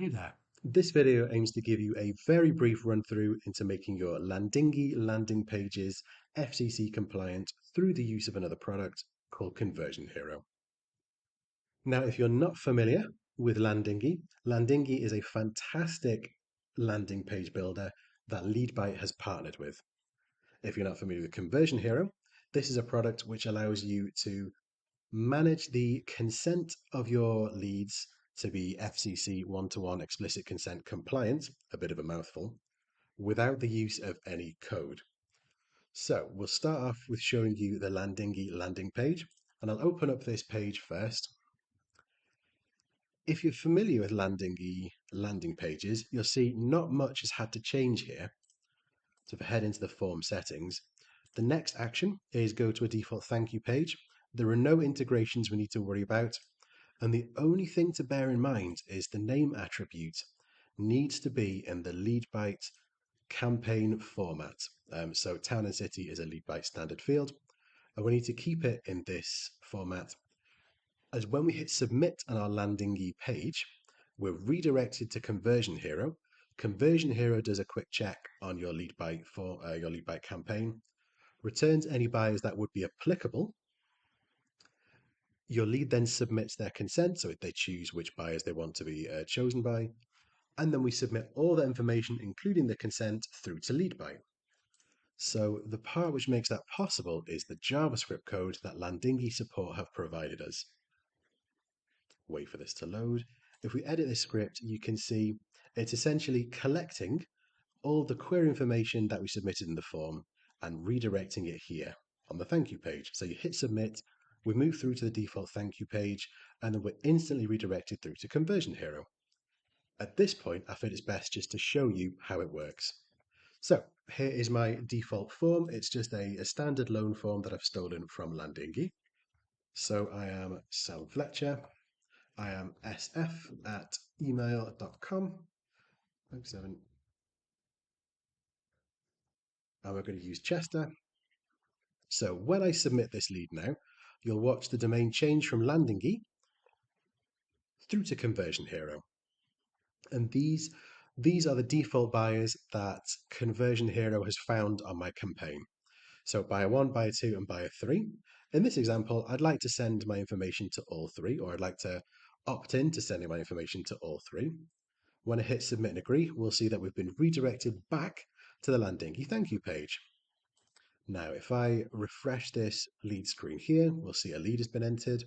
Hey there. This video aims to give you a very brief run through into making your Landingi landing pages FCC compliant through the use of another product called Conversion Hero. Now, if you're not familiar with Landingi, Landingi is a fantastic landing page builder that LeadByte has partnered with. If you're not familiar with Conversion Hero, this is a product which allows you to manage the consent of your leads to be FCC one-to-one explicit consent compliant, a bit of a mouthful, without the use of any code. So we'll start off with showing you the Landingi landing page, and I'll open up this page first. If you're familiar with Landingi landing pages, you'll see not much has had to change here. So if I head into the form settings, the next action is go to a default thank you page. There are no integrations we need to worry about. And the only thing to bear in mind is the name attribute needs to be in the LeadByte campaign format. So town and city is a LeadByte standard field, and we need to keep it in this format. As when we hit submit on our Landingi page, we're redirected to Conversion Hero. Conversion Hero does a quick check on your LeadByte campaign, returns any buyers that would be applicable. Your lead then submits their consent, so they choose which buyers they want to be chosen by, and then we submit all the information, including the consent, through to LeadByte. So the part which makes that possible is the JavaScript code that Landingi support have provided us. Wait for this to load. If we edit this script, you can see it's essentially collecting all the query information that we submitted in the form and redirecting it here on the thank you page. So you hit submit, we move through to the default thank you page, and then we're instantly redirected through to Conversion Hero. At this point, I feel it's best just to show you how it works. So here is my default form. It's just a standard loan form that I've stolen from Landingi. So I am Sam Fletcher. I am sf@email.com. And we're going to use Chester. So when I submit this lead now, you'll watch the domain change from Landingi through to Conversion Hero. And these are the default buyers that Conversion Hero has found on my campaign. So buyer 1, buyer 2, and buyer 3. In this example, I'd like to send my information to all three, or I'd like to opt in to sending my information to all three. When I hit submit and agree, we'll see that we've been redirected back to the Landingi thank you page. Now, if I refresh this lead screen here, we'll see a lead has been entered.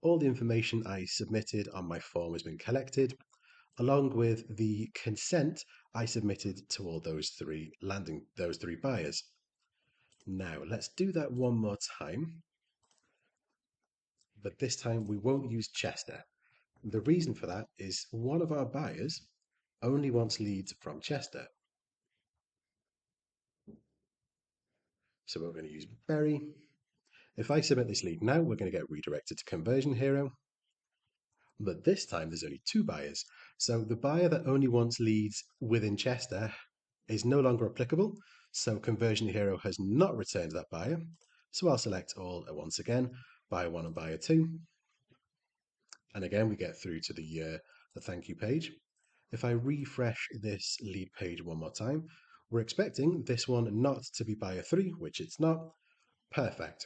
All the information I submitted on my form has been collected, along with the consent I submitted to all those three buyers. Now, let's do that one more time, but this time we won't use Chester. The reason for that is one of our buyers only wants leads from Chester. So we're going to use Berry. If I submit this lead now, we're going to get redirected to Conversion Hero. But this time there's only two buyers. So the buyer that only wants leads within Chester is no longer applicable. So Conversion Hero has not returned that buyer. So I'll select all once again, buyer 1 and buyer 2. And again, we get through to the thank you page. If I refresh this lead page one more time, we're expecting this one not to be buyer 3, which it's not. Perfect.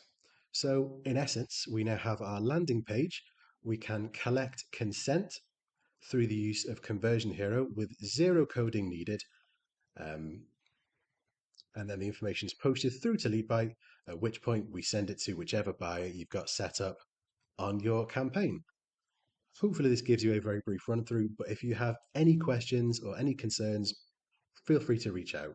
So in essence, we now have our landing page. We can collect consent through the use of Conversion Hero with zero coding needed. And then the information is posted through to LeadByte, at which point we send it to whichever buyer you've got set up on your campaign. Hopefully this gives you a very brief run through, but if you have any questions or any concerns, feel free to reach out.